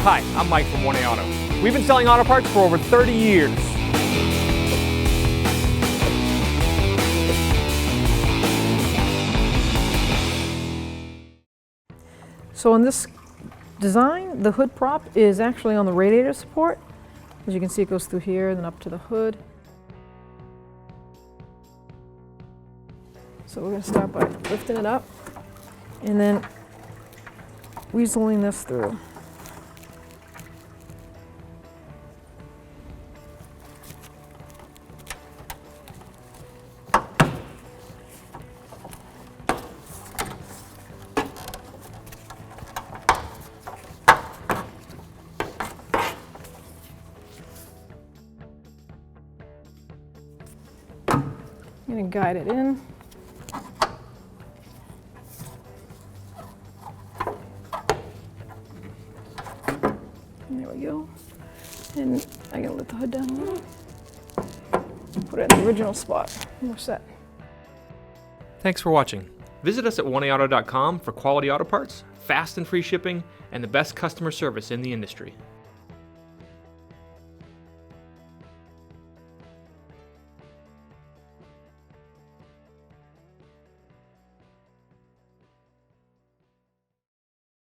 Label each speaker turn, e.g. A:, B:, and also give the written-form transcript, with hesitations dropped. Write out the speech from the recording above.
A: Hi, I'm Mike from 1A Auto. We've been selling auto parts for over 30 years.
B: So in this design, the hood prop is actually on the radiator support. As you can see, it goes through here and then up to the hood. So we're going to start by lifting it up and then weaseling this through. I'm going to guide it in. And there we go. And I'm going to lift the hood down a little. Put it in the original spot. And we're set.
A: Thanks for watching. Visit us at 1AAuto.com for quality auto parts, fast and free shipping, and the best customer service in the industry.